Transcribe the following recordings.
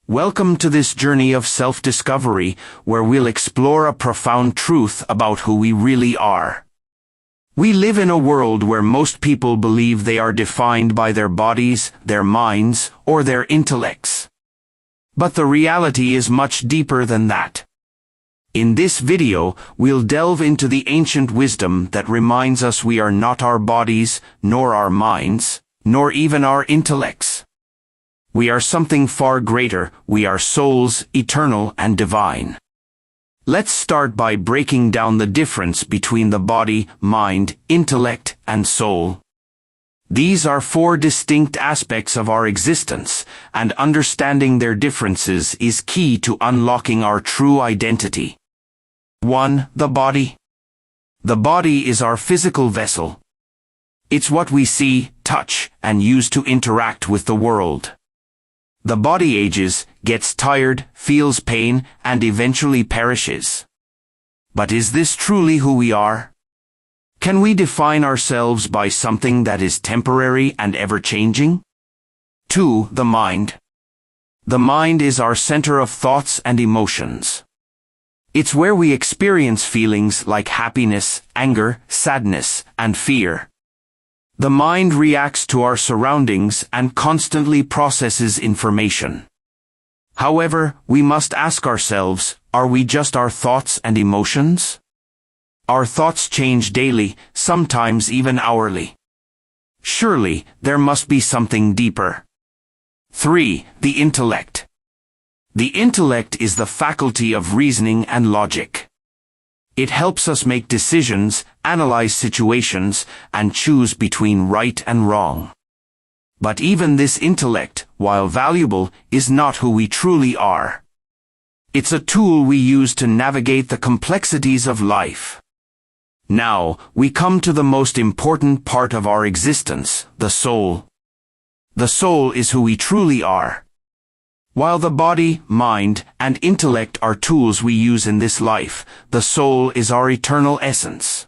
Welcome to this journey of self-discovery, where we'll explore a profound truth about who we really are. We live in a world where most people believe they are defined by their bodies, their minds, or their intellects. But the reality is much deeper than that. In this video, we'll delve into the ancient wisdom that reminds us we are not our bodies, nor our minds, nor even our intellects. We are something far greater. We are souls, eternal and divine. Let's start by breaking down the difference between the body, mind, intellect, and soul. These are four distinct aspects of our existence, and understanding their differences is key to unlocking our true identity. 1. The body. The body is our physical vessel. It's what we see, touch, and use to interact with the world. The body ages, gets tired, feels pain, and eventually perishes. But is this truly who we are? Can we define ourselves by something that is temporary and ever-changing? 2. The mind. The mind is our center of thoughts and emotions. It's where we experience feelings like happiness, anger, sadness, and fear. The mind reacts to our surroundings and constantly processes information. However, we must ask ourselves, are we just our thoughts and emotions? Our thoughts change daily, sometimes even hourly. Surely, there must be something deeper. 3. The intellect. The intellect is the faculty of reasoning and logic. It helps us make decisions, analyze situations, and choose between right and wrong. But even this intellect, while valuable, is not who we truly are. It's a tool we use to navigate the complexities of life. Now, we come to the most important part of our existence, the soul. The soul is who we truly are. While the body, mind, and intellect are tools we use in this life, the soul is our eternal essence.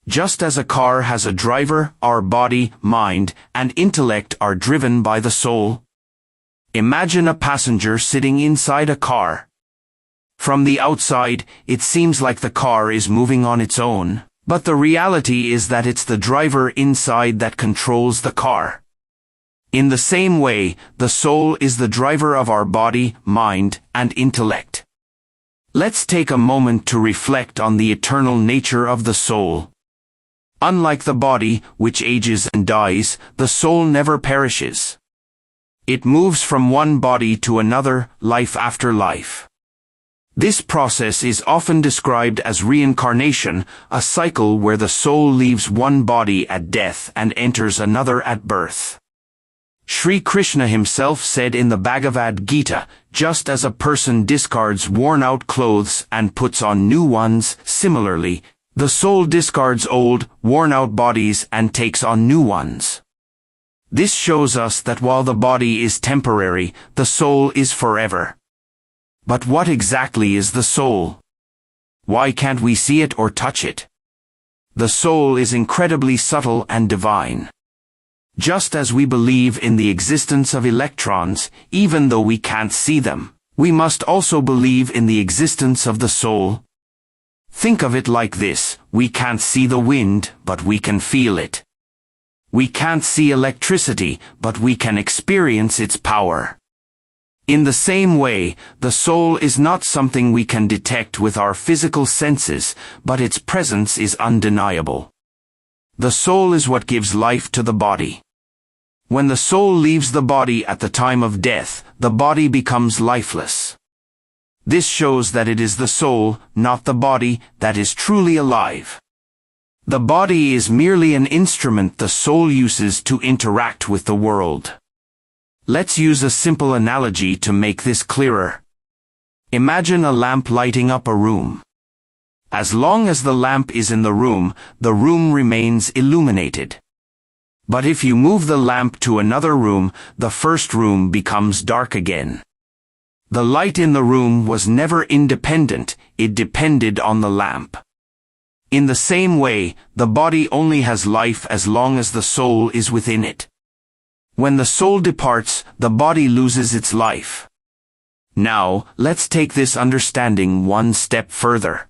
Just as a car has a driver, our body, mind, and intellect are driven by the soul. Imagine a passenger sitting inside a car. From the outside, it seems like the car is moving on its own, but the reality is that it's the driver inside that controls the car. In the same way, the soul is the driver of our body, mind, and intellect. Let's take a moment to reflect on the eternal nature of the soul. Unlike the body, which ages and dies, the soul never perishes. It moves from one body to another, life after life. This process is often described as reincarnation, a cycle where the soul leaves one body at death and enters another at birth. Shri Krishna himself said in the Bhagavad Gita, just as a person discards worn-out clothes and puts on new ones, similarly, the soul discards old, worn-out bodies and takes on new ones. This shows us that while the body is temporary, the soul is forever. But what exactly is the soul? Why can't we see it or touch it? The soul is incredibly subtle and divine. Just as we believe in the existence of electrons, even though we can't see them, we must also believe in the existence of the soul. Think of it like this: we can't see the wind, but we can feel it. We can't see electricity, but we can experience its power. In the same way, the soul is not something we can detect with our physical senses, but its presence is undeniable. The soul is what gives life to the body. When the soul leaves the body at the time of death, the body becomes lifeless. This shows that it is the soul, not the body, that is truly alive. The body is merely an instrument the soul uses to interact with the world. Let's use a simple analogy to make this clearer. Imagine a lamp lighting up a room. As long as the lamp is in the room remains illuminated. But if you move the lamp to another room, the first room becomes dark again. The light in the room was never independent, it depended on the lamp. In the same way, the body only has life as long as the soul is within it. When the soul departs, the body loses its life. Now, let's take this understanding one step further.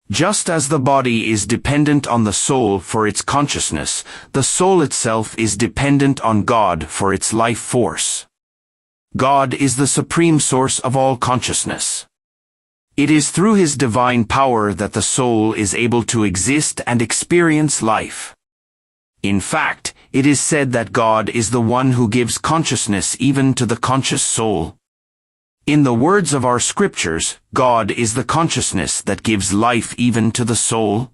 Just as the body is dependent on the soul for its consciousness, the soul itself is dependent on God for its life force. God is the supreme source of all consciousness. It is through His divine power that the soul is able to exist and experience life. In fact, it is said that God is the one who gives consciousness even to the conscious soul. In the words of our scriptures, God is the consciousness that gives life even to the soul.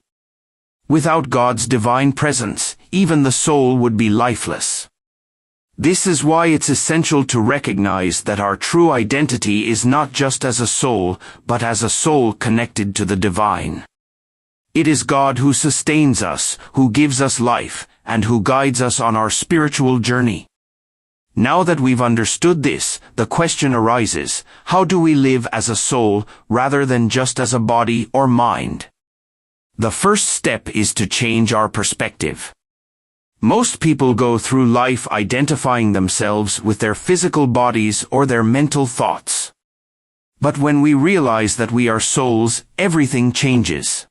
Without God's divine presence, even the soul would be lifeless. This is why it's essential to recognize that our true identity is not just as a soul, but as a soul connected to the divine. It is God who sustains us, who gives us life, and who guides us on our spiritual journey. Now that we've understood this, the question arises, how do we live as a soul rather than just as a body or mind? The first step is to change our perspective. Most people go through life identifying themselves with their physical bodies or their mental thoughts. But when we realize that we are souls, everything changes.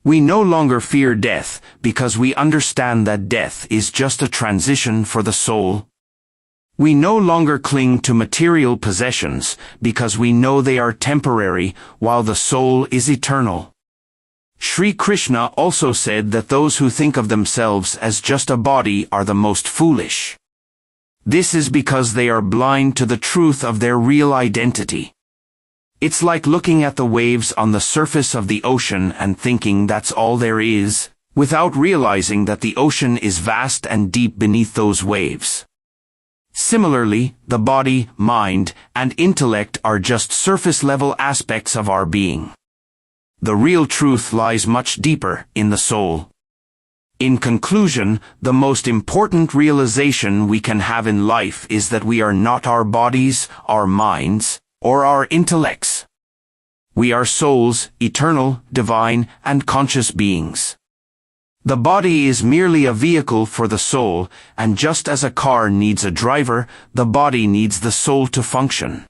We no longer fear death because we understand that death is just a transition for the soul. We no longer cling to material possessions because we know they are temporary while the soul is eternal. Shri Krishna also said that those who think of themselves as just a body are the most foolish. This is because they are blind to the truth of their real identity. It's like looking at the waves on the surface of the ocean and thinking that's all there is, without realizing that the ocean is vast and deep beneath those waves. Similarly, the body, mind, and intellect are just surface-level aspects of our being. The real truth lies much deeper in the soul. In conclusion, the most important realization we can have in life is that we are not our bodies, our minds, or our intellects. We are souls, eternal, divine, and conscious beings. The body is merely a vehicle for the soul, and just as a car needs a driver, the body needs the soul to function.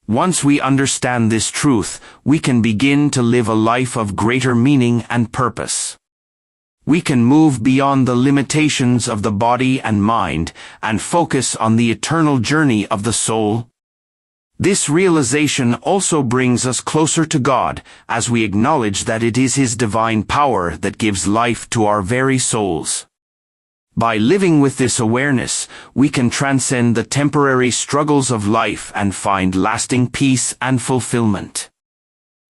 Once we understand this truth, we can begin to live a life of greater meaning and purpose. We can move beyond the limitations of the body and mind, and focus on the eternal journey of the soul. This realization also brings us closer to God, as we acknowledge that it is His divine power that gives life to our very souls. By living with this awareness, we can transcend the temporary struggles of life and find lasting peace and fulfillment.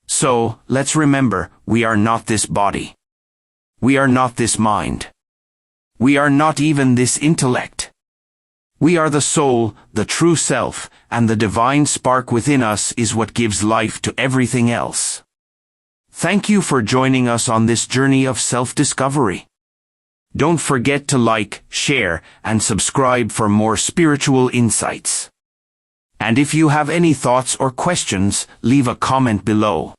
So, let's remember, we are not this body. We are not this mind. We are not even this intellect. We are the soul, the true self, and the divine spark within us is what gives life to everything else. Thank you for joining us on this journey of self-discovery. Don't forget to like, share, and subscribe for more spiritual insights. And if you have any thoughts or questions, leave a comment below.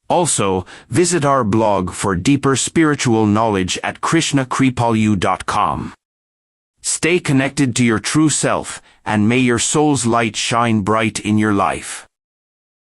Also, visit our blog for deeper spiritual knowledge at krishnakripalu.com. Stay connected to your true self, and may your soul's light shine bright in your life.